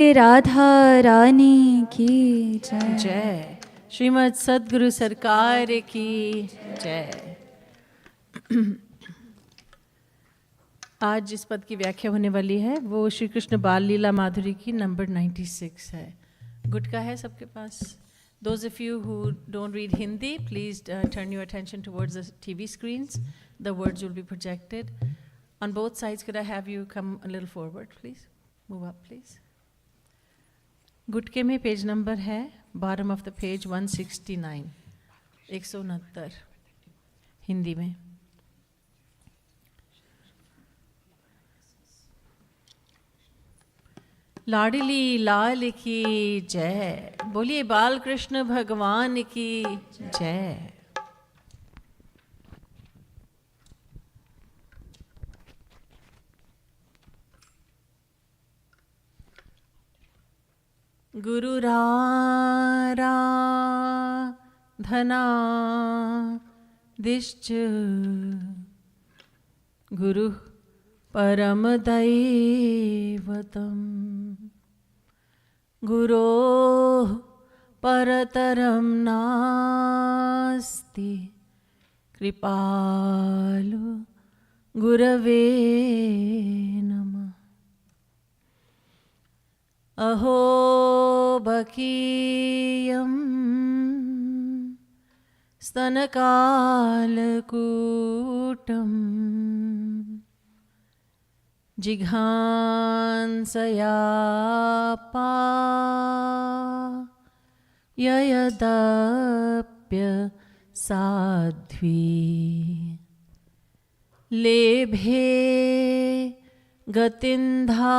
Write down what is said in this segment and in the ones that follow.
राधा रानी की जय। जय। श्रीमद् सद्गुरु सरकार की जय। आज जिस पद की व्याख्या होने वाली है वो श्री कृष्ण बाल लीला माधुरी की नंबर 96 है। गुटका है सबके पास? Those of you who don't read Hindi, please turn your attention towards the TV screens. The words will be projected. On both sides, could I have you come a little forward, please? Move up, please. गुटके में page number है bottom of the page 169, 169 Hindi में। लाडली लाल की जय। बोलिए बाल कृष्ण भगवान की जय। गुरुराराधना दिश्च गुरु परम दैवतम गुरो परतरम नास्ति कृपालु गुरवे नमः। अहो बकीयं स्तनकालकूटं जिघांसया पाययदप्य साध्वी लेभे गतिन्धा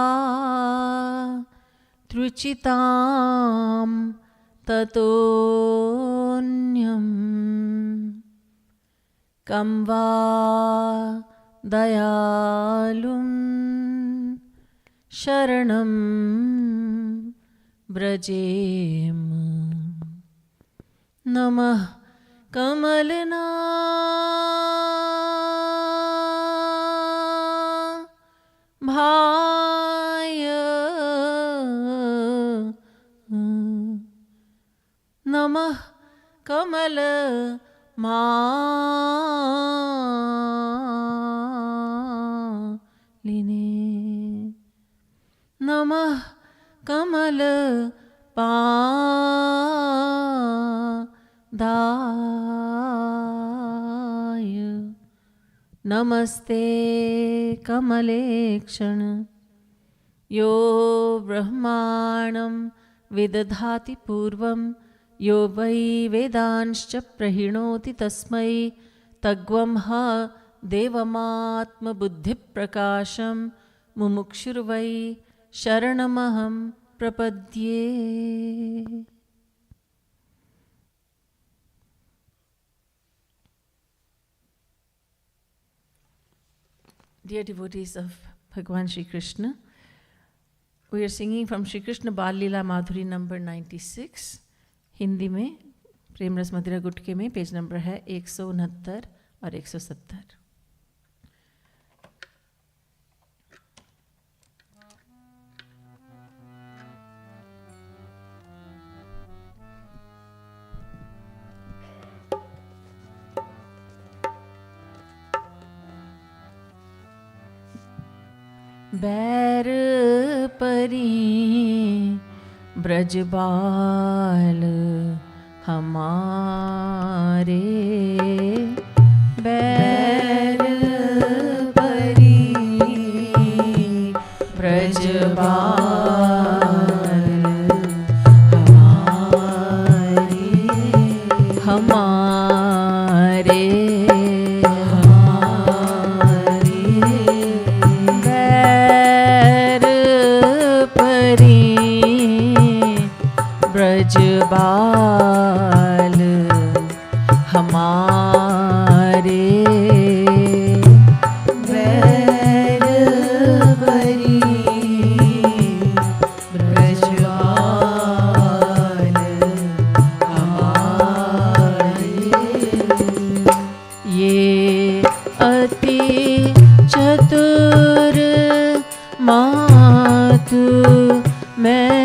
त्रुचितां ततोऽन्यं कं वा दयालुं शरणं व्रजेम। नमः कमलना भाय नमः कमल मालिने नमः कमल पादाय नमस्ते कमलेक्षण यो ब्रह्माणं विदधाति पूर्वं यो वै वेदांश्च प्रहिणोति तस्मै तग्वं ह देवमात्मबुद्धिप्रकाशं मुमुक्षुर्वै शरणमहं प्रपद्ये। Dear devotees of Bhagwan Shri Krishna, we are singing from Shri Krishna Baal Leela Madhuri number 96. Hindi में प्रेम रस मदिरा गुटके में पेज नंबर है 169 और 170। बैर परी ब्रज बाल हमारे बैर परी ब्रज बाल हमारे ब्रज बाल हमारे बैर बरी ब्रज बाल हमारे। ये अति चतुर मातु मैं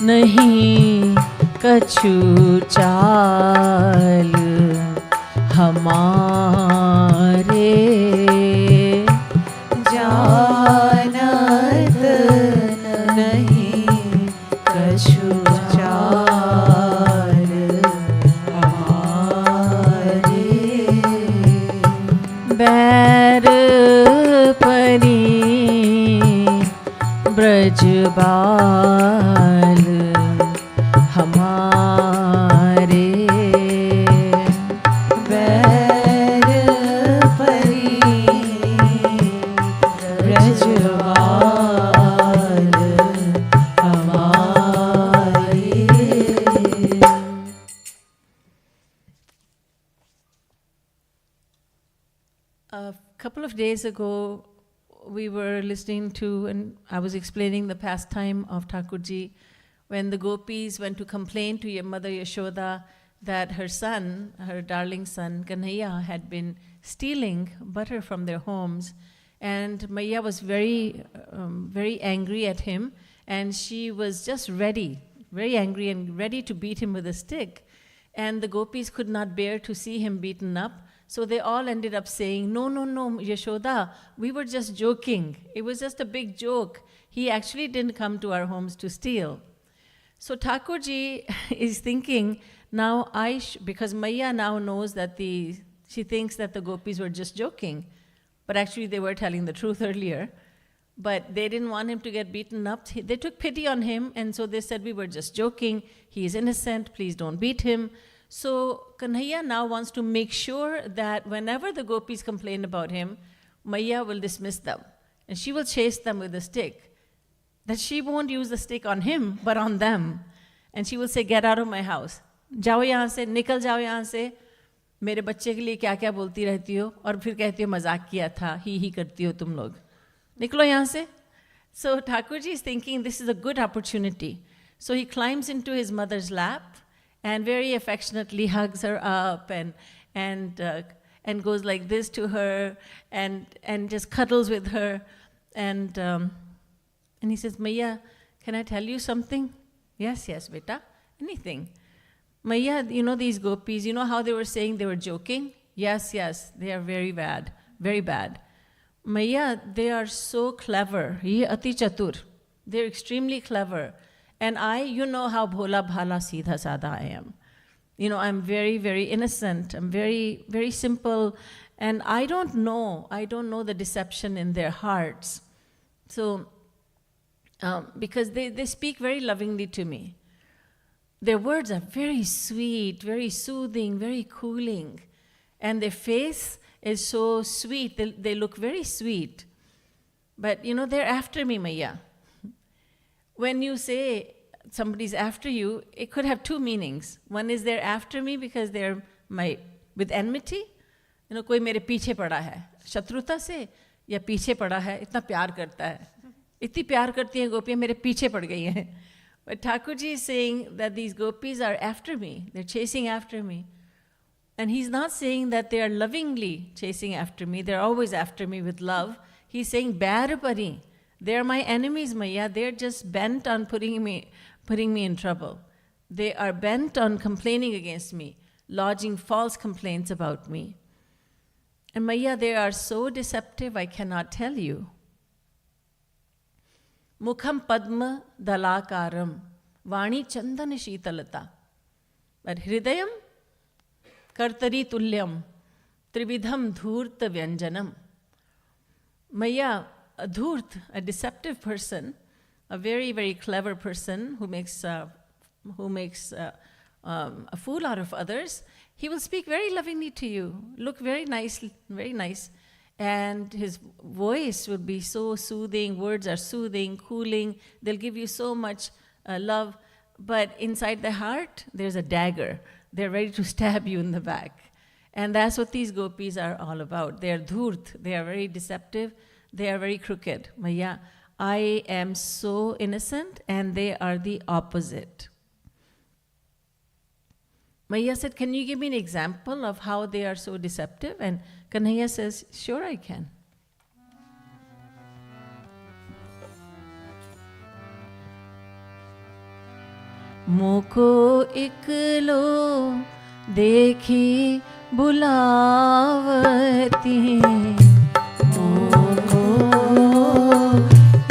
नहीं कछु चाल हमारे जानत नहीं कछु चाल हमारे बैर परी ब्रज बाल हमारे बैर परी ब्रज बाल हमारे। A couple of days ago, we were listening to, and I was explaining the pastime of Thakurji when the gopis went to complain to your mother Yashoda that her son, her darling son, Kanhaiya, had been stealing butter from their homes. And Maya was very angry at him, and she was just ready, very angry and ready to beat him with a stick. And the gopis could not bear to see him beaten up. So they all ended up saying, no, no, no, Yashoda, we were just joking. It was just a big joke. He actually didn't come to our homes to steal. So Thakurji is thinking, now because Maya now knows that she thinks that the gopis were just joking, but actually they were telling the truth earlier. But they didn't want him to get beaten up. They took pity on him, and so they said, we were just joking. He is innocent. Please don't beat him. So Kanhaiya now wants to make sure that whenever the gopis complain about him, Maya will dismiss them, and she will chase them with a stick. That she won't use the stick on him, but on them. And she will say, get out of my house. जाओ यहाँ से, निकल जाओ यहाँ से. मेरे बच्चे के लिए क्या क्या बोलती रहती हो, और फिर कहती हो मजाक किया था, ही करती हो तुम लोग. निकलो यहाँ से. So Thakurji is thinking this is a good opportunity. So he climbs into his mother's lap and very affectionately hugs her up and goes like this to her and just cuddles with her. And he says, Maya, can I tell you something? Yes, yes, beta. Anything. Maya, you know these gopis, you know how they were saying they were joking? Yes, yes, they are very bad, very bad. Maya, they are so clever. Ye ati chatur. They're extremely clever. And you know how bhola bhala seedha sada I am. You know, I'm very, very innocent. I'm very, very simple. And I don't know the deception in their hearts. So, because they speak very lovingly to me. Their words are very sweet, very soothing, very cooling. And their face is so sweet. They look very sweet. But, you know, they're after me, Maya. When you say somebody's after you, it could have two meanings. One is they're after me because they're with enmity. You know, कोई मेरे पीछे पड़ा है शत्रुता से या पीछे पड़ा है इतना प्यार करता है इतनी प्यार करती हैं गोपियाँ मेरे पीछे पड़ गई हैं. But Thakurji is saying that these gopis are after me. They're chasing after me. And he's not saying that they are lovingly chasing after me. They're always after me with love. He's saying, Bair pari. They're my enemies, Maya. They're just bent on putting me in trouble. They are bent on complaining against me, lodging false complaints about me. And Maya, they are so deceptive, I cannot tell you. Mukham padma dalakaram, vani chandana sheetalata. But hridayam kartari tulyam, trividham dhurta vyanjanam. Maya, a dhurt, a deceptive person, a very, very clever person who makes a fool out of others, he will speak very lovingly to you, look very nice, and his voice will be so soothing, words are soothing, cooling, they'll give you so much love, but inside the heart, there's a dagger. They're ready to stab you in the back. And that's what these gopis are all about. They are dhurt, they are very deceptive, they are very crooked. Maya, I am so innocent, and they are the opposite. Maya said, can you give me an example of how they are so deceptive? And Kanhaiya says, sure I can. मोको इकलो देखी बुलावती, मोको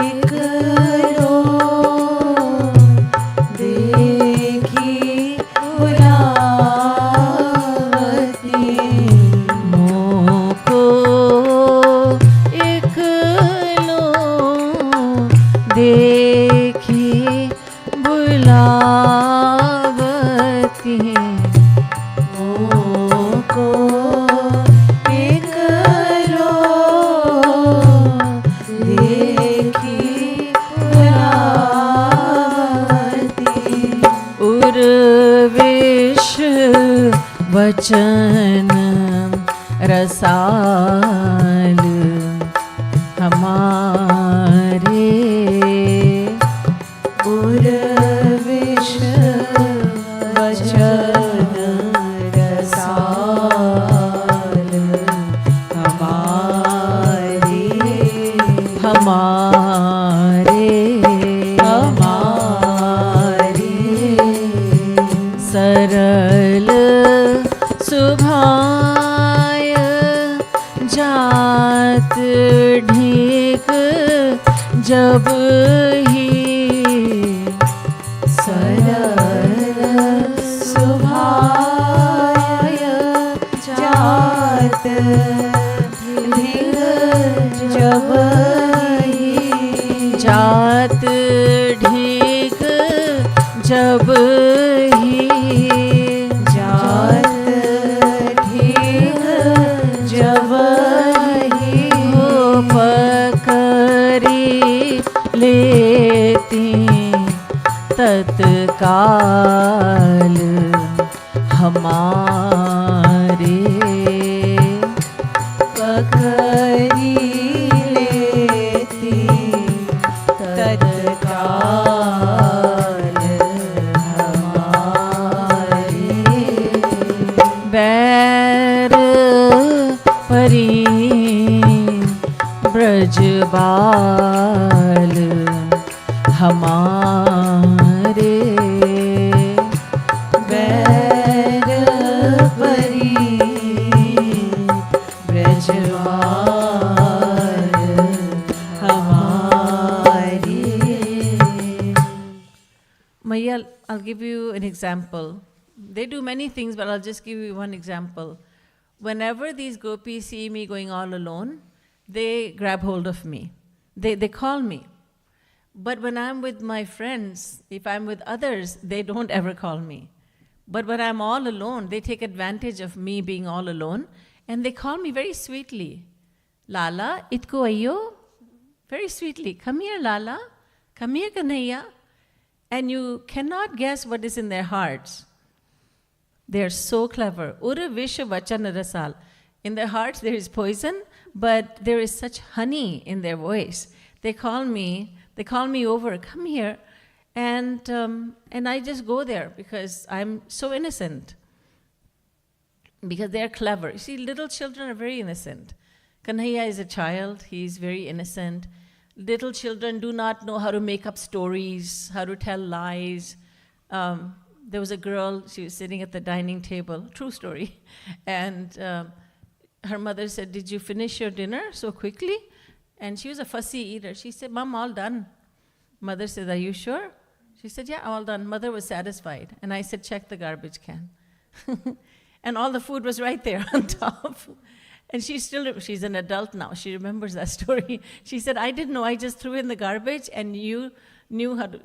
इकलो देखी बुलावती, मोको इकलो देखी बुलावती, मोको इकलो देखी बुलावती, उर्विश वचन रसाल हमारे, उर्विश वचन रसाल हमारे, हमारे सरल सुभाय जात ढीक जब ही, सरल सुभाय जात ढीक जब ही, जात ढीक जब ही, जात ढीक जब ही, हो पकड़ी लेती तत्काल हमारे, पकड़ी लेती तत्काल हमारे, बैर परीन ब्रज बाल हमारे, बैर परीन ब्रजवाल हमारे. Maya, I'll give you an example. They do many things, but I'll just give you one example. Whenever these gopis see me going all alone, they grab hold of me. They call me. But when I'm with my friends, if I'm with others, they don't ever call me. But when I'm all alone, they take advantage of me being all alone, and they call me very sweetly. Lala, itko ayyo? Very sweetly. Come here, Lala. Come here, Kanhaiya. And you cannot guess what is in their hearts. They are so clever. Ura Visha Vachana Rasal. In their hearts there is poison, but there is such honey in their voice. They call me over, come here, and I just go there because I'm so innocent. Because they are clever. You see, little children are very innocent. Kanhaiya is a child, he's very innocent. Little children do not know how to make up stories, how to tell lies. There was a girl, she was sitting at the dining table, true story, and her mother said, "Did you finish your dinner so quickly?" And she was a fussy eater. She said, "Mom, all done." Mother said, "Are you sure?" She said, "Yeah, all done." Mother was satisfied. And I said, "Check the garbage can." And all the food was right there on top. And she's an adult now. She remembers that story. She said, "I didn't know. I just threw in the garbage and you knew how to,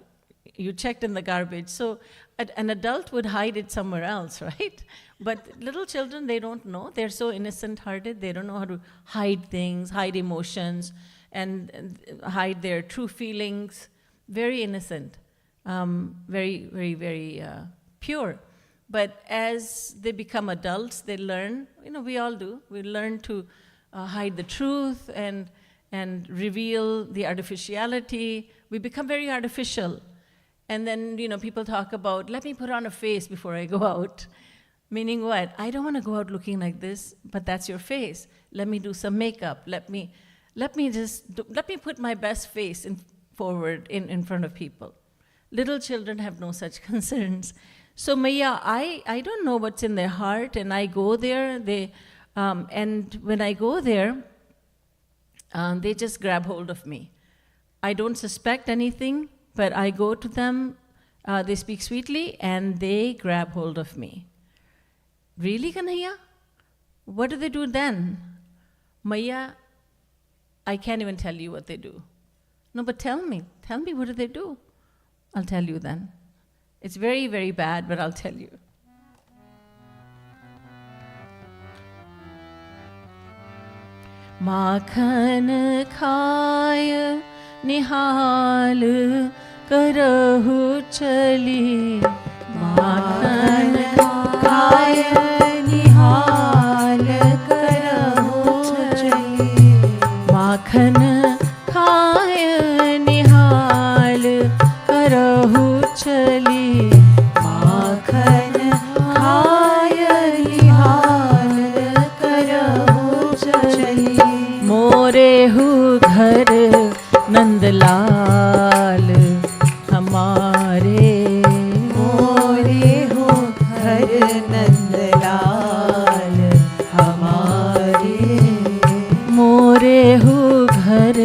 you checked in the garbage." So an adult would hide it somewhere else, right? But little children, they don't know. They're so innocent-hearted. They don't know how to hide things, hide emotions, and hide their true feelings. Very innocent. Very, very, very pure. But as they become adults, they learn, we all do, we learn to hide the truth and reveal the artificiality. We become very artificial. And then, people talk about, let me put on a face before I go out. Meaning what? I don't want to go out looking like this, but that's your face. Let me do some makeup. Let me put my best face forward in front of people. Little children have no such concerns. So Maya, I don't know what's in their heart, and I go there. And when I go there, they just grab hold of me. I don't suspect anything, but I go to them. They speak sweetly, and they grab hold of me. Really, Kanhaiya? What do they do then? Maya, I can't even tell you what they do. No, but tell me, what do they do? I'll tell you then. It's very, very bad, but I'll tell you. Makhan khaya nihal karahu chali. Makhan khaya nihal karahu chali. Makhan khaya nihal karahu chali. Makhan khaya nihal karahu chali. More who घर नंदलाल हमारे. मोरे who घर नंदलाल हमारे. मोरे who घर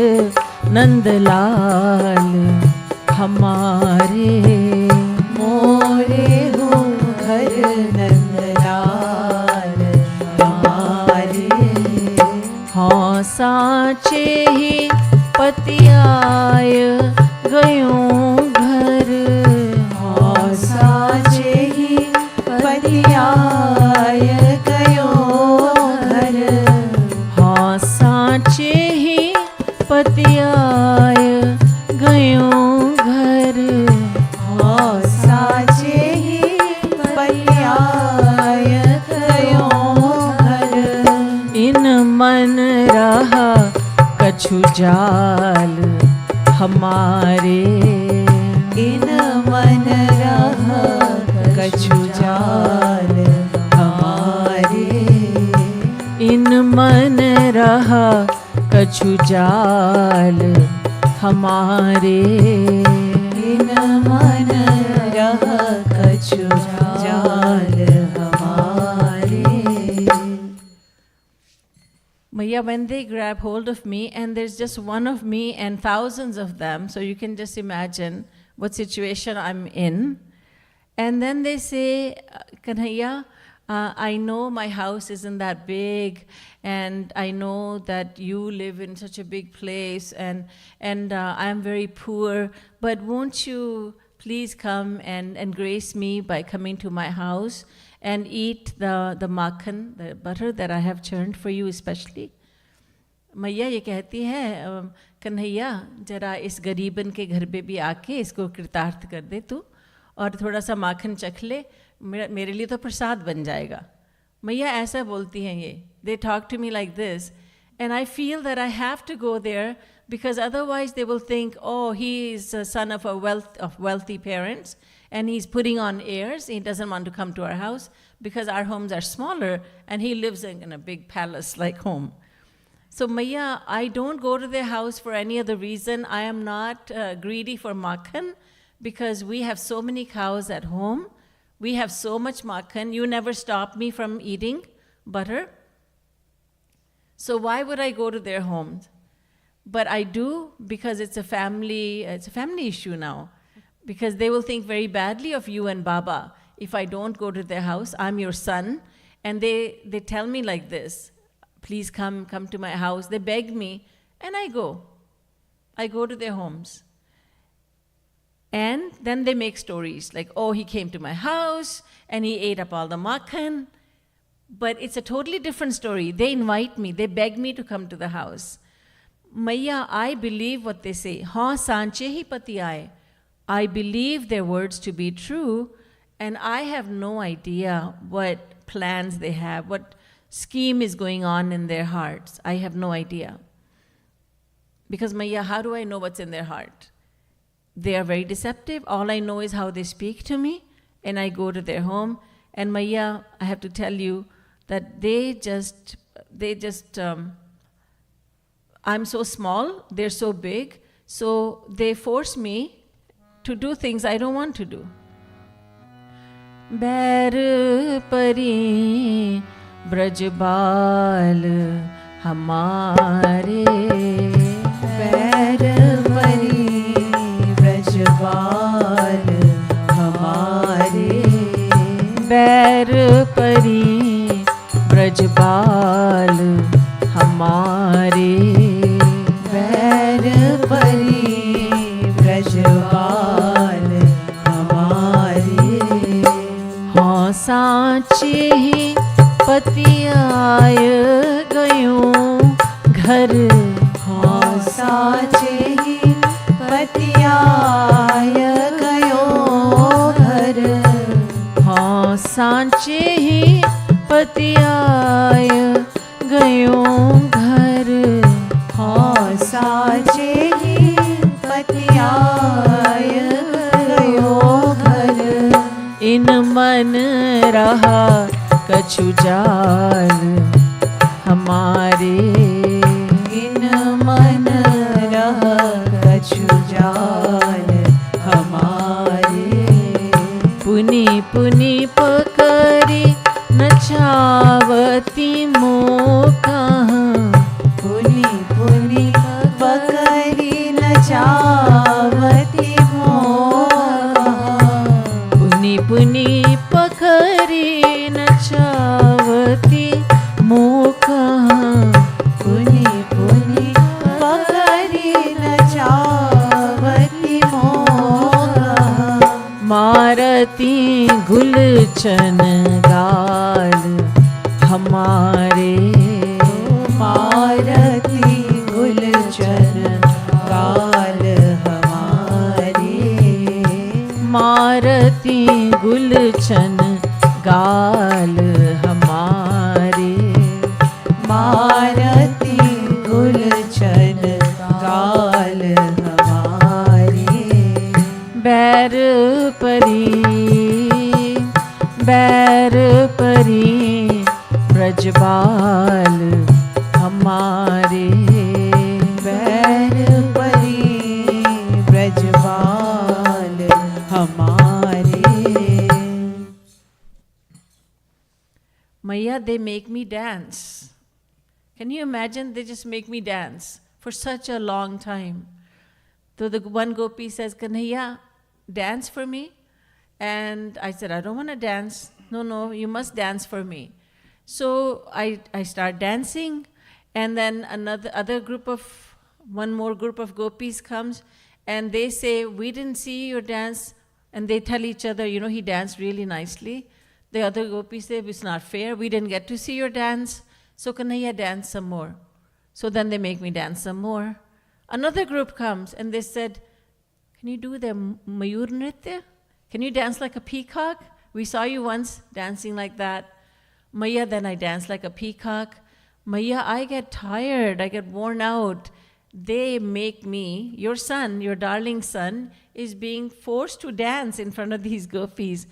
नंदलाल हमारे. मोरे who घर नंदलाल हमारे. हाँ साचे ही पतियाय गयों घर. हाँ साचे ही पतियाय गयों घर. हाँ साचे ही पतियाय गयों घर. हाँ साचे ही पतियाय गयों घर. इन मन रहा कछु जाल हमारे. इन मन रहा कछु जाल हमारे. इन मन रहा कछु जाल हमारे. इन मन रहा कछु जाल हमारे. Maya, when they grab hold of me, and there's just one of me and thousands of them, so you can just imagine what situation I'm in. And then they say, Kanhaiya, I know my house isn't that big, and I know that you live in such a big place, and I'm very poor, but won't you please come and grace me by coming to my house and eat the makhan, the butter that I have churned for you especially. मैया ये कहती है, कन्हैया जरा इस गरीबन के घर पे भी आके इसको कृतार्थ कर दे तू, और थोड़ा सा माखन चख ले, मेरे लिए तो प्रसाद बन जाएगा. मैया ऐसा बोलती हैं ये. They talk to me like this, and I feel that I have to go there because otherwise they will think, oh, he is a son of wealthy parents, and he's putting on airs. He doesn't want to come to our house because our homes are smaller, and he lives in a big palace-like home. So Maya, I don't go to their house for any other reason. I am not greedy for makhan because we have so many cows at home. We have so much makhan. You never stop me from eating butter. So why would I go to their homes? But I do because it's a family issue now. Because they will think very badly of you and Baba if I don't go to their house. I'm your son. And they tell me like this, please come to my house. They beg me, and I go. I go to their homes. And then they make stories like, oh, he came to my house, and he ate up all the makhan. But it's a totally different story. They invite me. They beg me to come to the house. Maya, I believe what they say. Ha sanche hi pati aaye. I believe their words to be true, and I have no idea what plans they have, what scheme is going on in their hearts. I have no idea. Because Maya, how do I know what's in their heart? They are very deceptive. All I know is how they speak to me, and I go to their home. And Maya, I have to tell you that they just I'm so small, they're so big, so they force me to do things I don't want to do. Bair Pareen Braj Baal Hamare. Bair Pareen Braj Baal Hamare. Bair Pareen Braj Baal Hamare. Bair Pareen Braj Baal Hamare. हाँ साँचे ही पति आय गयों घर. हाँ साचे ही पति आय गयो घर. हाँ सांचे ही पति आय गयों घर. हाँ साचे ही पति आय गयो घर. इन मन रहा कछु जाल हमारे. इन मन रह कछु जाल हमारे. पुनि पुनि पकड़ी नचावती मोका. पुनि पुनि पकड़ी नचावती मोहा. पुनि पुनि पकड़ी नचावती मोका. पुनि पुनि पकड़ी नचावती मोहा. मारती गुलशन गाल हमारे. मारती गुलशन गाल हमारे. मारती गुलशन गाल हमारे. मारती गुलशन गाल हमारे. बैर परी बैर परी ब्रजबाल हमारे. बैर परी ब्रजबाल हमारे. Maya, they make me dance. Can you imagine? They just make me dance for such a long time. So the one gopi says, Kanhaiya, dance for me. And I said, I don't want to dance. No, you must dance for me. So I start dancing, and then one more group of gopis comes, and they say, we didn't see your dance. And they tell each other, he danced really nicely. The other gopis say, it's not fair, we didn't get to see your dance. So Kanhaiya, dance some more. So then they make me dance some more. Another group comes and they said, can you do the Mayur Nritya? Can you dance like a peacock? We saw you once dancing like that. Maya, then I dance like a peacock. Maya, I get tired, I get worn out. They make me, your son, your darling son, is being forced to dance in front of these gopis.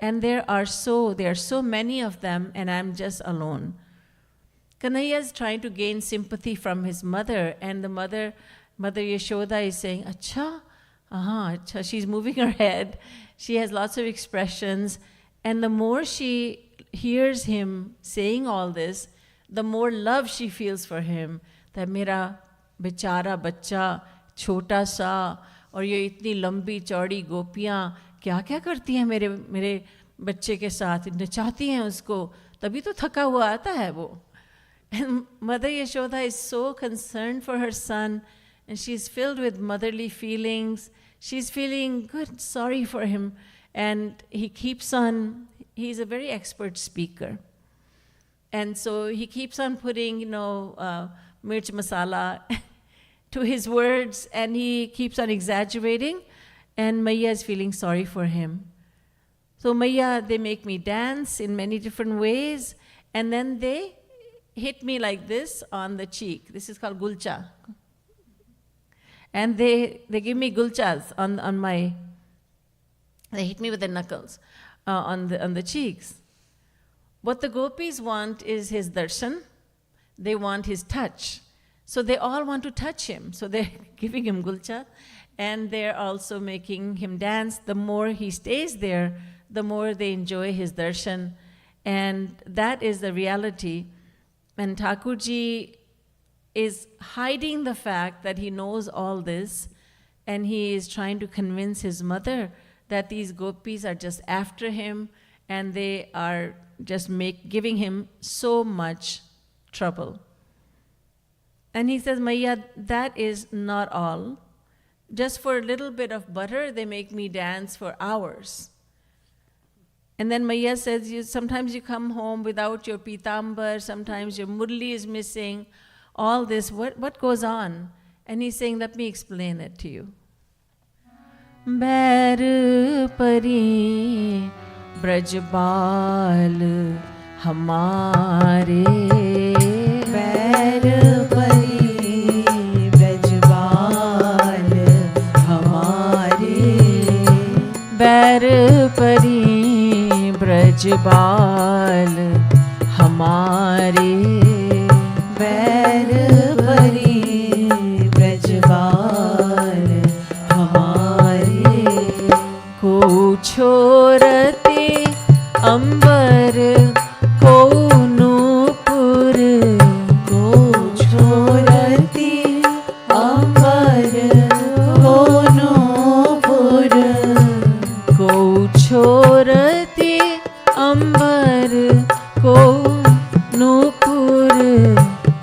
And there are so many of them, and I'm just alone. Kanhaiya is trying to gain sympathy from his mother, and the mother Yashoda is saying, Acha, acha. She's moving her head. She has lots of expressions. And the more she hears him saying all this, the more love she feels for him. That mera बेचारा बच्चा छोटा सा और ये इतनी लंबी चौड़ी गोपियाँ क्या क्या करती हैं मेरे बच्चे के साथ, नचाती हैं उसको, तभी तो थका हुआ आता है वो. And Mother Yashoda is so concerned for her son, and she's filled with motherly feelings. She's feeling good, sorry for him, and he's a very expert speaker. And so he keeps on putting, mirch masala to his words, and he keeps on exaggerating, and Maya is feeling sorry for him. So Maya, they make me dance in many different ways, and then they hit me like this on the cheek. This is called gulcha. And they give me gulchas on my, they hit me with their knuckles on the cheeks. What the gopis want is his darshan. They want his touch. So they all want to touch him. So they're giving him gulcha. and they're also making him dance. The more he stays there, the more they enjoy his darshan. And that is the reality. And Thakurji is hiding the fact that he knows all this, and he is trying to convince his mother that these gopis are just after him, and they are just giving him so much trouble. And he says, Maiya, that is not all. Just for a little bit of butter, they make me dance for hours. And then Maiya says, sometimes you come home without your pitambar, sometimes your murli is missing, all this, what goes on? And he's saying, let me explain it to you. Bair Pareen Braj Baal Hamare. Bair Pareen Braj Baal Hamare. Bair Pareen Braj Baal Hamare. Bair Pareen Braj Baal Hamare. को छोरते अंबर को नूपुर. को छोरती अंबर को नूपुर. को छोरते अंबर को नूपुर.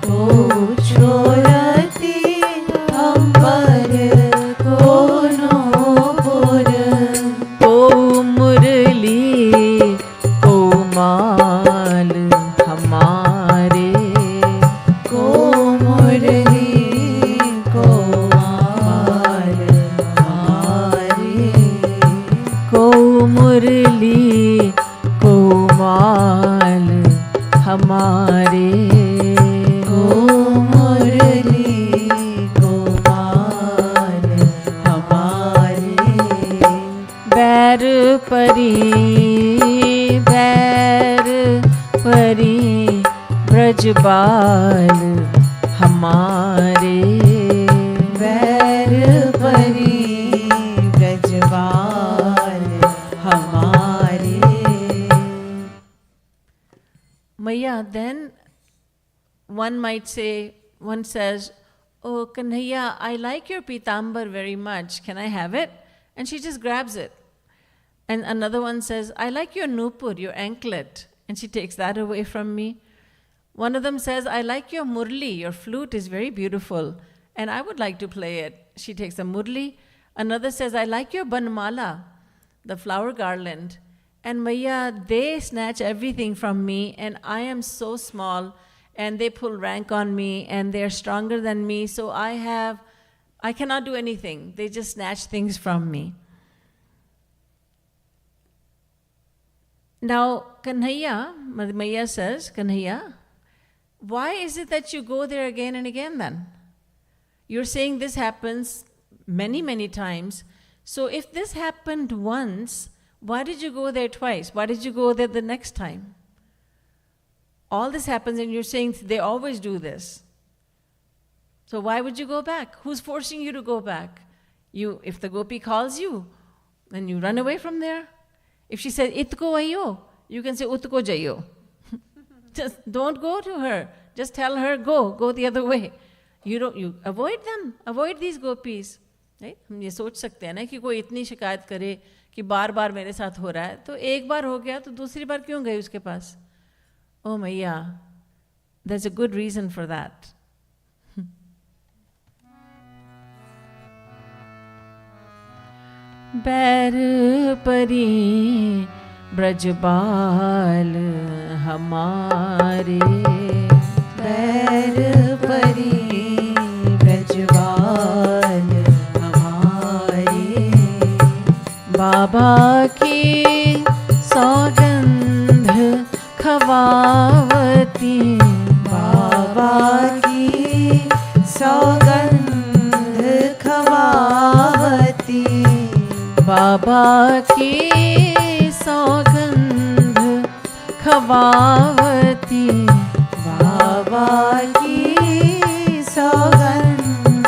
को छोरती अंबर को नूपुर. को मुरली को माल हमारे. को मुरली को माल हमारे. को मुरली को माल हमारे. को मुरली को माल हमारे. बैर परी ब्रज बाल हमारे. बैर परी ब्रज बाल हमारे. Maya, then one says, oh Kanhaiya, I like your pitambar very much, can I have it? And she just grabs it. And another one says, I like your nupur, your anklet, and she takes that away from me. One of them says, I like your murli, your flute is very beautiful, and I would like to play it. She takes a murli. Another says, I like your banmala, the flower garland. And Maya, they snatch everything from me, and I am so small, and they pull rank on me, and they're stronger than me, so I cannot do anything. They just snatch things from me. Now, Kanhaiya, Maya says, Kanhaiya, why is it that you go there again and again then? You're saying this happens many, many times. So if this happened once, why did you go there twice? Why did you go there the next time? All this happens and you're saying they always do this. So why would you go back? Who's forcing you to go back? If the gopi calls you, then you run away from there. If she says, itko ayo, you can say, utko jayo. Just don't go to her. Just tell her, go the other way. You avoid them, avoid these gopis. Right? हम ये सोच सकते हैं ना कि कोई इतनी शिकायत करे कि बार बार मेरे साथ हो रहा है, तो एक बार हो गया तो दूसरी बार क्यों गए उसके पास? Oh Maiya, there's a good reason for that. बैर परी ब्रज बाल हमारे. बैर परी ब्रज बाल हमारे. बाबा की सौगंध खवावती. बाबा की सौगंध खवावती. बाबा की सौगंध खवावती. बाबा की सौगंध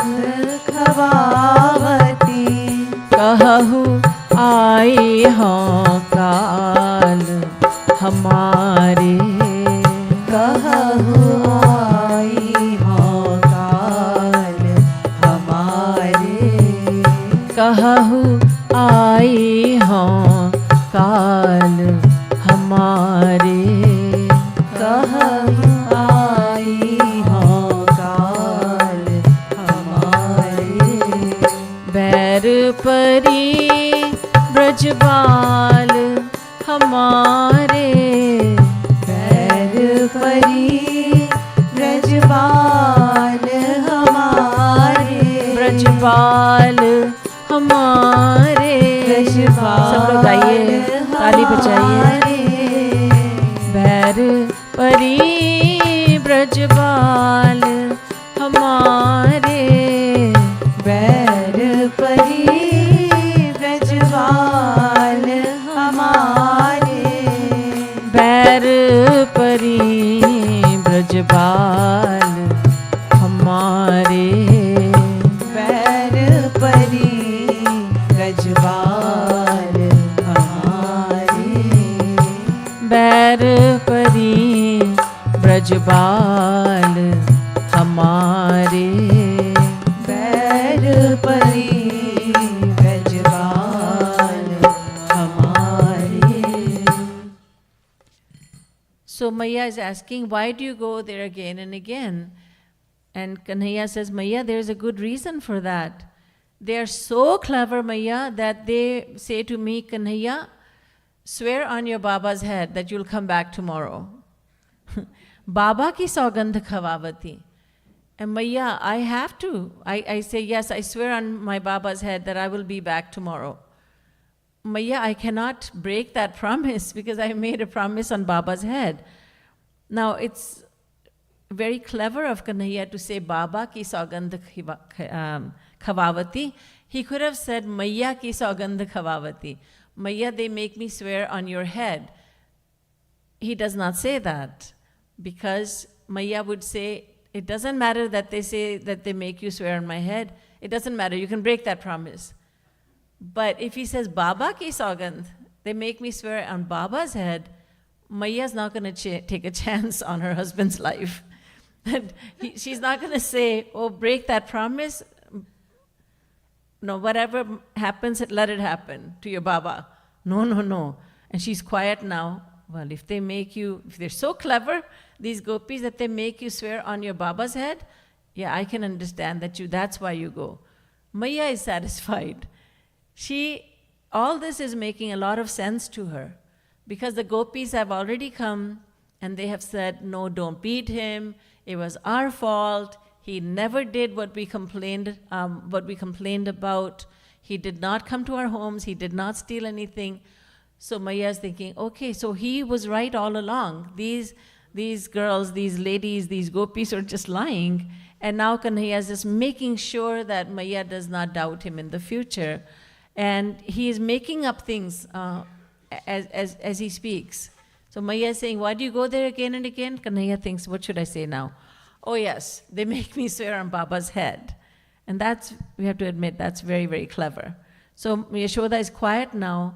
खवावती. हमारे कहु आई हो काल हमारे कहु आई हों काल हमारे कहु आई हो काल हमारे बैर परी ब्रजबाल हमारे बैर परी ब्रजबाल हमारे ब्रजबाल हमारे सब लोग गाइए, ताली बजाइए। बैर परी ब्रजबाल हमारे बैर परी ब्रजबाल हमारे बैर परी ब्रजबाल हमारे बैर परी ब्रजबाल हमारे बैर परी ब्रजबाल हमारे बैर परी ब्रजबाल हमारे So Maya is asking, why do you go there again and again? And Kanhaiya says, Maya, there's a good reason for that. They are so clever, Maya, that they say to me, Kanhaiya, swear on your Baba's head that you'll come back tomorrow. Baba ki saugandh khawavati. And Maya, I have to. I say, yes, I swear on my Baba's head that I will be back tomorrow. Maya, I cannot break that promise because I made a promise on Baba's head. Now, it's very clever of Kanhaiya to say Baba ki saugandh khawavati. He could have said Maya ki saugandh khawavati. Maya, they make me swear on your head. He does not say that because Maya would say, it doesn't matter that they say that they make you swear on my head. It doesn't matter. You can break that promise. But if he says Baba ki saugandh, they make me swear on Baba's head, Maya's not going to take a chance on her husband's life. She's not going to say, oh, break that promise. No, whatever happens, let it happen to your Baba. No, no, no. And she's quiet now. Well, if they're so clever, these gopis, that they make you swear on your Baba's head, yeah, I can understand that's why you go. Maya is satisfied. All this is making a lot of sense to her because the gopis have already come and they have said, no, don't beat him. It was our fault. He never did what we complained about. He did not come to our homes. He did not steal anything. So Maya is thinking, okay, so he was right all along. These girls, these ladies, these gopis are just lying. And now Kanhaiya is just making sure that Maya does not doubt him in the future. And he is making up things as he speaks. So Maya is saying, why do you go there again and again? Kanhaiya thinks, what should I say now? Oh yes, they make me swear on Baba's head. And we have to admit, that's very, very clever. So Yashoda is quiet now.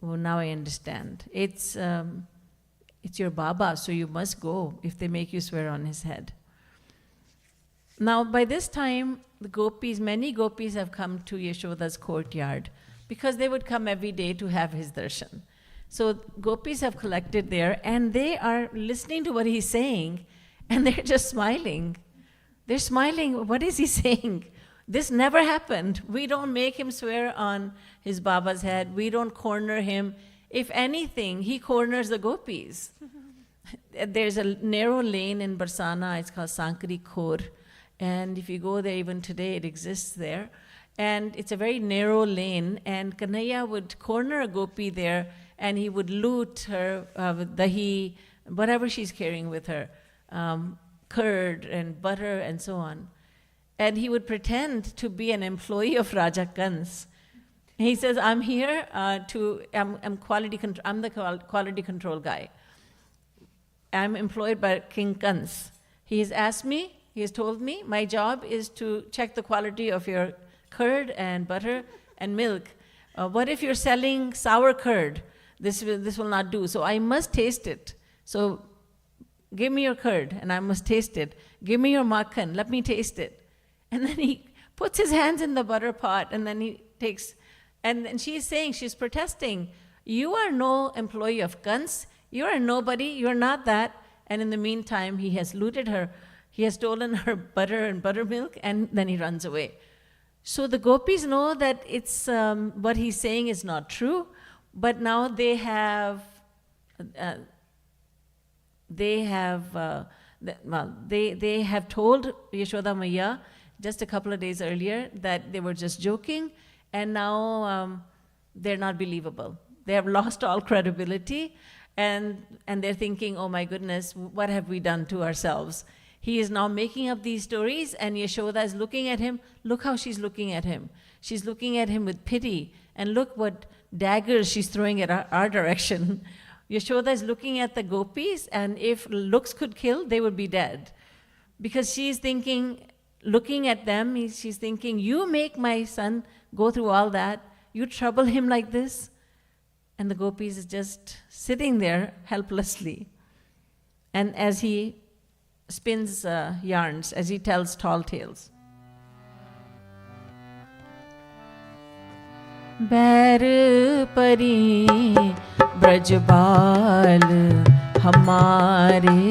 Oh, now I understand. It's your Baba, so you must go if they make you swear on his head. Now, by this time, many gopis have come to Yashoda's courtyard because they would come every day to have his darshan. So gopis have collected there and they are listening to what he's saying and they're just smiling. They're smiling. What is he saying? This never happened. We don't make him swear on his Baba's head. We don't corner him. If anything, he corners the gopis. There's a narrow lane in Barsana. It's called Sankari Khor. And if you go there even today, it exists there. And it's a very narrow lane. And Kanhaiya would corner a gopi there and he would loot her dahi, whatever she's carrying with her, curd and butter and so on. And he would pretend to be an employee of Raja Kans. He says, I'm here I'm the quality control guy. I'm employed by King Kans. He has told me, my job is to check the quality of your curd and butter and milk. What if you're selling sour curd? this will not do. So I must taste it. So give me your curd and I must taste it. Give me your makhan, let me taste it. And then he puts his hands in the butter pot and then he takes, and then she's saying, she's protesting, you are no employee of Kunj, you are nobody, you're not that. And in the meantime, he has looted her, he has stolen her butter and buttermilk, and then he runs away. So the gopis know that it's what he's saying is not true, but now they have told Yashoda Maiya just a couple of days earlier that they were just joking, and now they're not believable. They have lost all credibility, and they're thinking, oh my goodness, what have we done to ourselves? He is now making up these stories, and Yashoda is looking at him. Look how she's looking at him. She's looking at him with pity, and look what daggers she's throwing at our direction. Yashoda is looking at the gopis, and if looks could kill, they would be dead. Because she's thinking, looking at them, she's thinking, you make my son go through all that, you trouble him like this? And the gopis is just sitting there helplessly. And as he spins yarns, as he tells tall tales. Bair Pareen Braj Baal Hamare,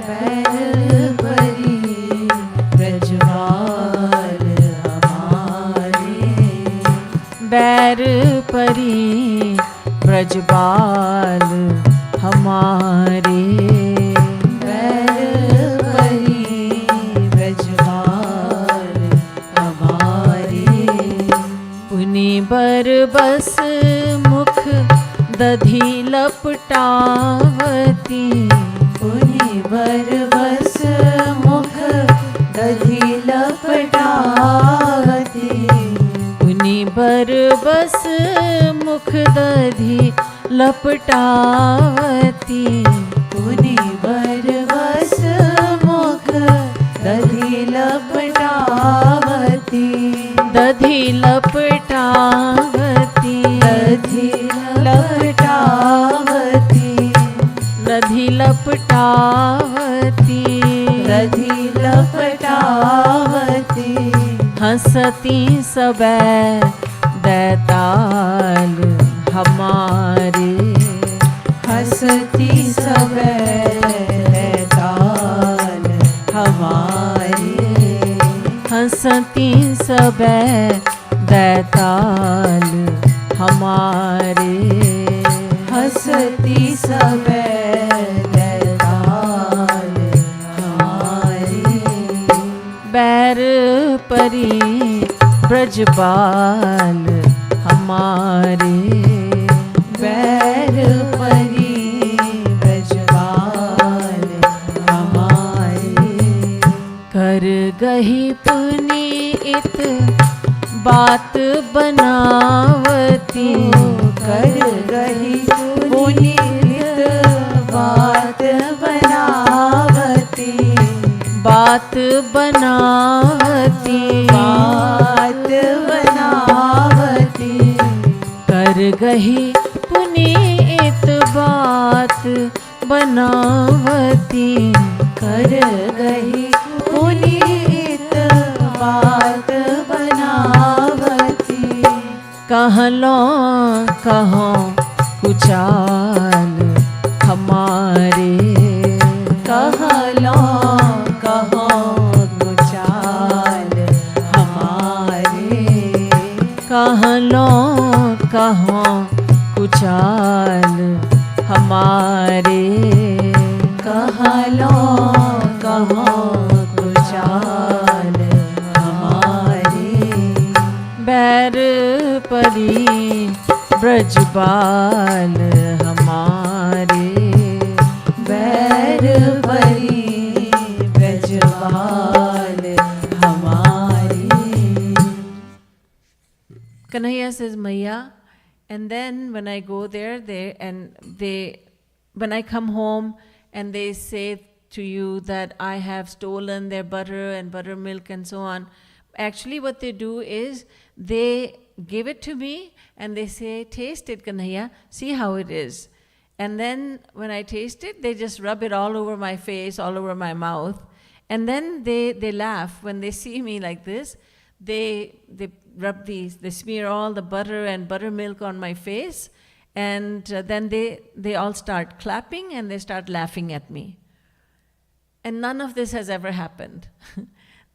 Bair Pareen Braj Baal Hamare, Bair Pareen Braj Baal Hamare, Bair Pareen Braj Baal Hamare, पुनि बर बस मुख दधि लपटावती, पुनि बर बस मुख दधि लपटावती, पुनि बर बस मुख दधि लपटावती, पुनि बर बस मुख दधि लपटावती, दधि लपटावती, दधि लपटावती, दधि लपटावती, दधि लपटावती, हंसती सबे दैताल हमारे, हंसती सबे दैताल हमारे, हंसती सबे दैताल हमारे, हंसती सबे दैताल हमारे, बैर परी ब्रजबाल हमारे, बैर परी ब्रजबाल हमारे, कर गही पुनीत बात बनावती, कर गही पुनीत बात बनावती, बात बनावती, बात बनावती, कर गही पुनीत बात बनावती, कर गही पुनीत बात बनावती, कहलो कहो कुचाल हमारे, कहलो कहो कुचाल हमारे, कहलो कहो कुचाल हमारे, कहलो कहो कुचाल हमारे, बैर परी ब्रजबाल हमारे, बैर परी ब्रजबाल हमारे. Kanhaiya says, Maiya, and then when I go there, when I come home and they say to you that I have stolen their butter and buttermilk and so on, Actually, what they do is they give it to me and they say, taste it, Kanhaiya, see how it is. And then when I taste it, they just rub it all over my face, all over my mouth. And then they laugh when they see me like this. They rub these, they smear all the butter and buttermilk on my face. And then they all start clapping and they start laughing at me. And none of this has ever happened.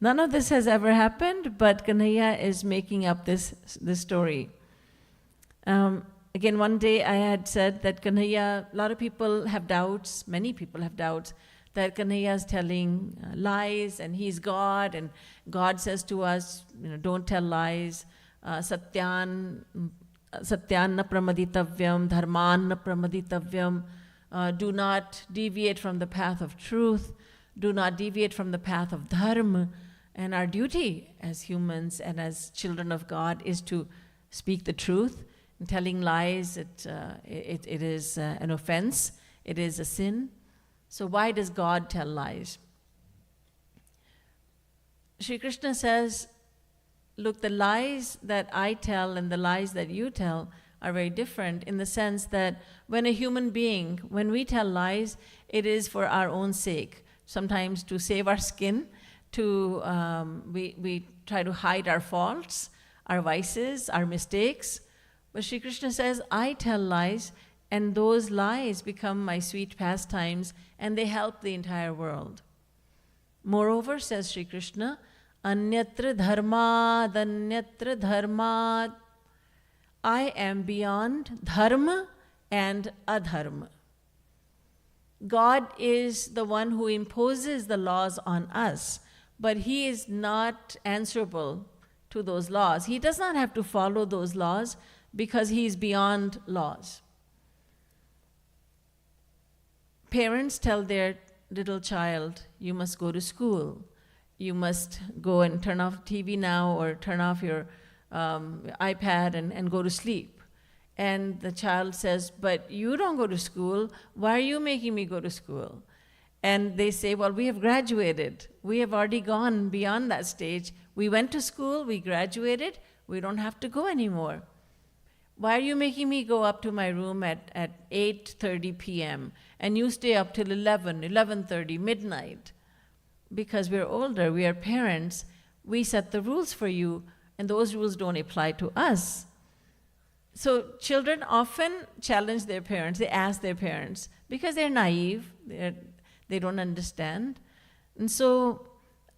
None of this has ever happened, but Kanhaiya is making up this story. Again, one day I had said that Kanhaiya, a lot of people have doubts, many people have doubts, that Kanhaiya is telling lies and he's God, and God says to us, don't tell lies. Satyan na pramaditavyam, dharman na pramaditavyam. Do not deviate from the path of truth. Do not deviate from the path of dharma. And our duty as humans and as children of God is to speak the truth. And telling lies, it is an offense. It is a sin. So why does God tell lies? Shri Krishna says, look, the lies that I tell and the lies that you tell are very different, in the sense that when a human being, when we tell lies, it is for our own sake. Sometimes to save our skin, we try to hide our faults, our vices, our mistakes. But Shri Krishna says, I tell lies, and those lies become my sweet pastimes, and they help the entire world. Moreover, says Shri Krishna, Anyatra dharmad, anyatra dharmad. I am beyond dharma and adharma. God is the one who imposes the laws on us, but He is not answerable to those laws. He does not have to follow those laws because He is beyond laws. Parents tell their little child, you must go to school. You must go and turn off TV now, or turn off your iPad and go to sleep. And the child says, but you don't go to school. Why are you making me go to school? And they say, well, we have graduated. We have already gone beyond that stage. We went to school, we graduated, we don't have to go anymore. Why are you making me go up to my room at 8:30 p.m. and you stay up till 11:30, midnight? Because we're older, we are parents, we set the rules for you, and those rules don't apply to us. So children often challenge their parents, they ask their parents, because they're naive, they don't understand. And so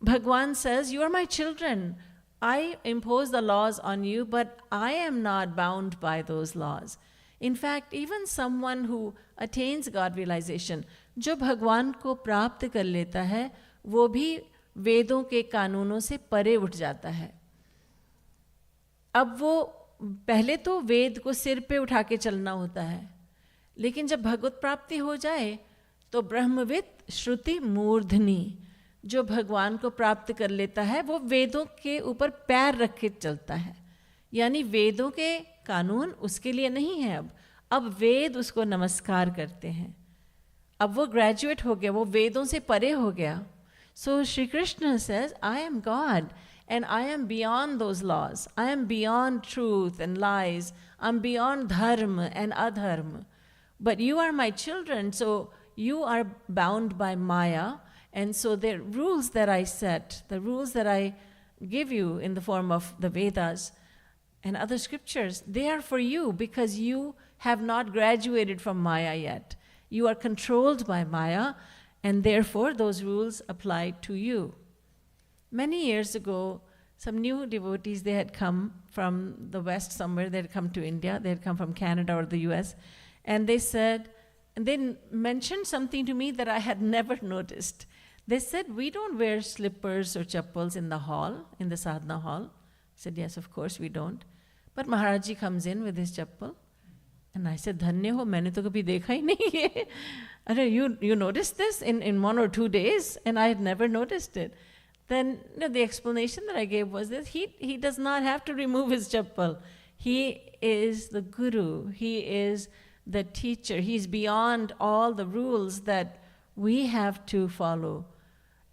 Bhagwan says, you are my children. I impose the laws on you, but I am not bound by those laws. In fact, even someone who attains God realization, जो भगवान को प्राप्त कर लेता है, वो भी वेदों के कानूनों से परे उठ जाता है. अब वो पहले तो वेद को सिर पे उठा के चलना होता है, लेकिन जब भगवत प्राप्ति हो जाए तो ब्रह्मविद श्रुति मूर्धनी, जो भगवान को प्राप्त कर लेता है वो वेदों के ऊपर पैर रख के चलता है. यानी वेदों के कानून उसके लिए नहीं है. अब वेद उसको नमस्कार करते हैं. अब वो ग्रेजुएट हो गया, वो वेदों से परे हो गया. So Shri Krishna says, I am God and I am beyond those laws. I am beyond truth and lies. I'm beyond dharma and adharma. But you are my children, so you are bound by Maya. And so the rules that I set, the rules that I give you in the form of the Vedas and other scriptures, they are for you because you have not graduated from Maya yet. You are controlled by Maya, and therefore those rules apply to you. Many years ago, some new devotees, they had come from the West somewhere, they had come to India, they had come from Canada or the US, and they said, and they mentioned something to me that I had never noticed. They said, we don't wear slippers or chappals in the hall, in the sadhana hall. I said, yes, of course we don't. But Maharaj ji comes in with his chappal. And I said, धन्य हो, मैंने तो कभी देखा ही नहीं है. अरे, you noticed this in 1 or 2 days? And I had never noticed it. Then the explanation that I gave was that he does not have to remove his chappal. He is the guru. He is the teacher. He's beyond all the rules that we have to follow.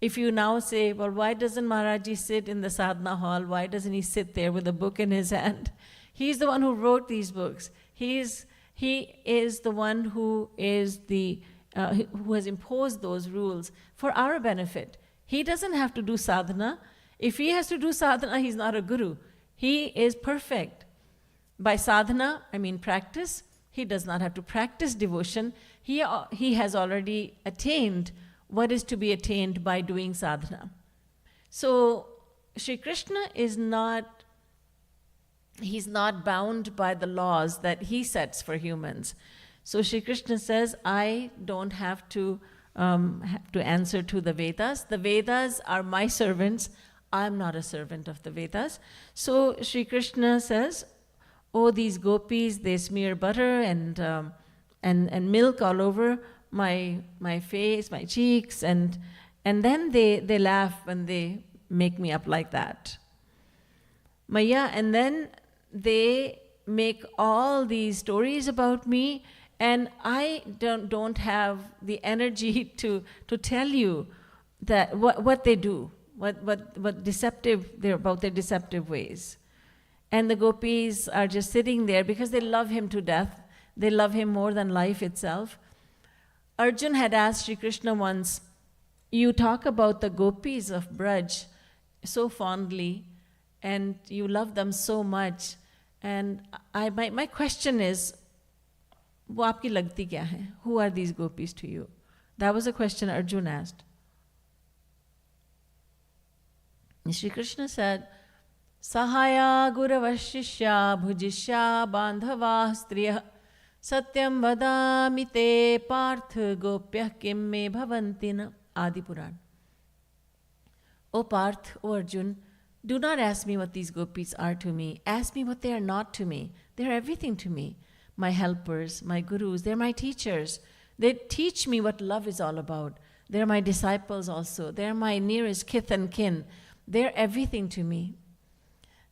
if you now say, well, why doesn't Maharaj sit in the sadhana hall? Why doesn't he sit there with a book in his hand? He's the one who wrote these books. He is the one who is who has imposed those rules for our benefit. He doesn't have to do sadhana. If he has to do sadhana, he's not a guru. He is perfect. By sadhana, I mean practice. He does not have to practice devotion. He has already attained what is to be attained by doing sadhana. So Shri Krishna he's not bound by the laws that he sets for humans. So Shri Krishna says, I don't have to answer to the Vedas. The Vedas are my servants. I'm not a servant of the Vedas. So Shri Krishna says, oh, these gopis, they smear butter and milk all over my face, my cheeks, and then they laugh when they make me up like that. Maya, and then they make all these stories about me, and I don't have the energy to tell you that what they do, what deceptive they're about, their deceptive ways. And the gopis are just sitting there because they love him to death. They love him more than life itself. Arjun had asked Shri Krishna once, you talk about the gopis of Braj so fondly, and you love them so much. And my question is, wo aapki lagti kya hai? Who are these gopis to you? That was a question Arjun asked. And Shri Krishna said, Sahaya Guravashishya Bhujishya Bandhava Striya Satyam Vadami Te Parth Gopyah Kim Me Bhavantina. Adi Puran. O Parth, O Arjun, do not ask me what these gopis are to me. Ask me what they are not to me. They are everything to me. My helpers, my gurus, they're my teachers. They teach me what love is all about. They're my disciples also. They're my nearest kith and kin. They're everything to me.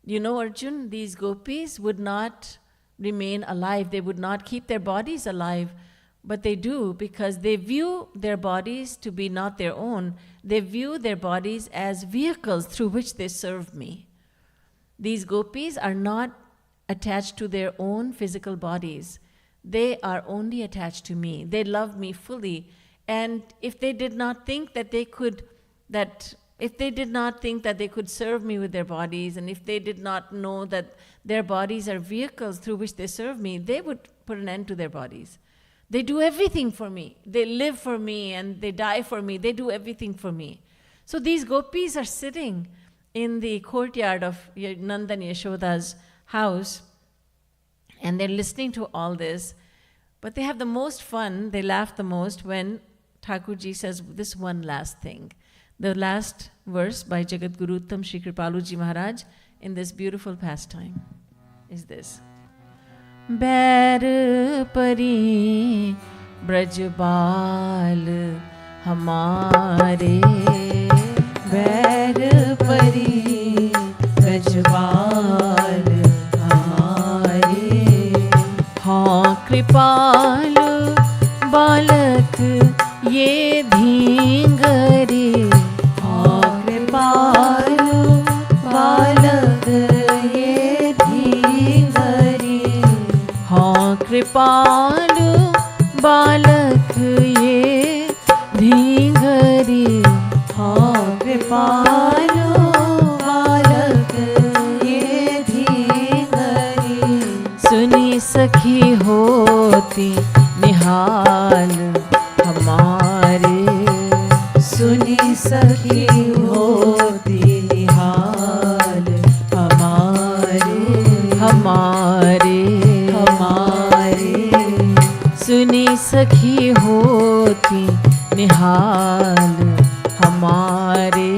You know, Arjun, these gopis would not remain alive. They would not keep their bodies alive, but they do because they view their bodies to be not their own. They view their bodies as vehicles through which they serve me. These gopis are not attached to their own physical bodies. They are only attached to me. They love me fully. And if they did not think that they could serve me with their bodies, and if they did not know that their bodies are vehicles through which they serve me, they would put an end to their bodies. They do everything for me. They live for me and they die for me. They do everything for me. So these gopis are sitting in the courtyard of Nanda and Yashoda's house, and they're listening to all this, but they have the most fun, they laugh the most when Thakurji says this one last thing. The last verse by Jagadguru Uttam Shri Kripalu Ji Maharaj in this beautiful pastime is this. Bair Pareen Braj Baal Hamare. Bair Pareen Braj Baal Hamare. हाँ कृपालु बालक ये धींगरे. हाँ कृपालु बालक ये धींगरे. हाँ कृपालु बालक ये धींगरे. हाँ कृपालु बालक ये धींगरे. सुनी सखी होती निहाल हमारे. सुनी सखी होती निहाल हमारे. हमारे हमारे. सुनी सखी होती निहाल हमारे.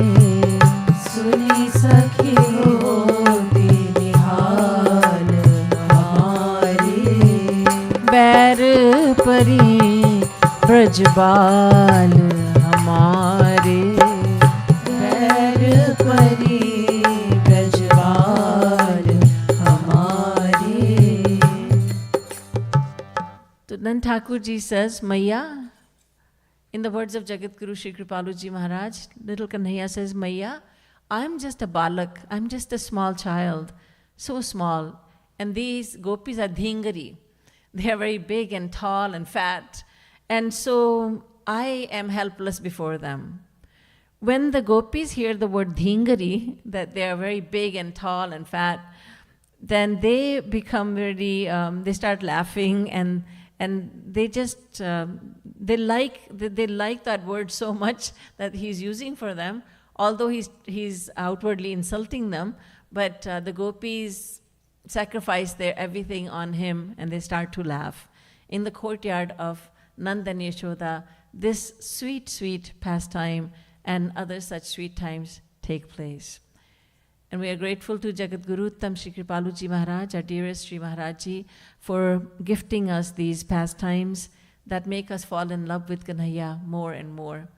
सुनी सखी होती निहाल हमारे. बैर परी ब्रजबाल हमारे. बैर परी ब्रजबाल हमारे. तो then Thakur ji says, Maya, In the words of Jagat Guru Shri Kripalu Ji Maharaj, little Kanhaiya says, Maiya, I'm just a balak, I'm just a small child, so small. And these gopis are dhingari. They are very big and tall and fat. And so I am helpless before them. When the gopis hear the word dhingari, that they are very big and tall and fat, then they become very, they start laughing and they just, they like that word so much that he's using for them, although he's outwardly insulting them, but the gopis sacrifice their everything on him and they start to laugh. In the courtyard of Nand and Yashoda, this sweet, sweet pastime and other such sweet times take place. And we are grateful to Jagat Guru Uttam Shri Kripalu Ji Maharaj, our dearest Shri Maharaj Ji, for gifting us these pastimes that make us fall in love with Kanhaiya more and more.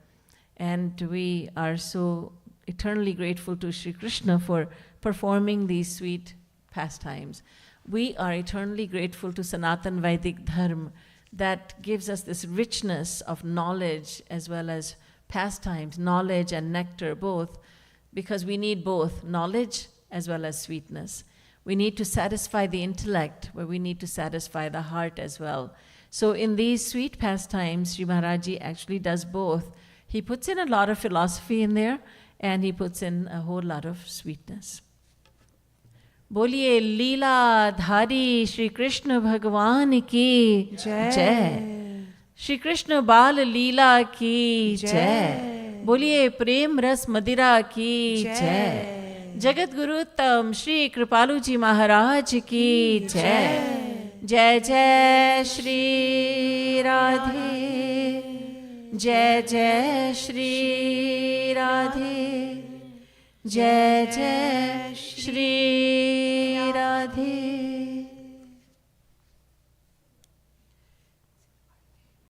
And we are so eternally grateful to Shri Krishna for performing these sweet pastimes. We are eternally grateful to Sanatan Vedic Dharma that gives us this richness of knowledge as well as pastimes, knowledge and nectar both, because we need both knowledge as well as sweetness. We need to satisfy the intellect, but we need to satisfy the heart as well. So in these sweet pastimes, Sri Maharaj Ji actually does both. He puts in a lot of philosophy in there, and he puts in a whole lot of sweetness. Boliye Leela Dhari Shri Krishna Bhagwan ki Jai. Shri Krishna Baal Leela ki Jai. Boliye Prem Ras Madira ki Jai. Jagat Guru Uttam Shri Kripalu Ji Maharaj ki Jai. Jai Jai Shri Radhe. Jai Jai Shri Radhe. Jai Jai Shri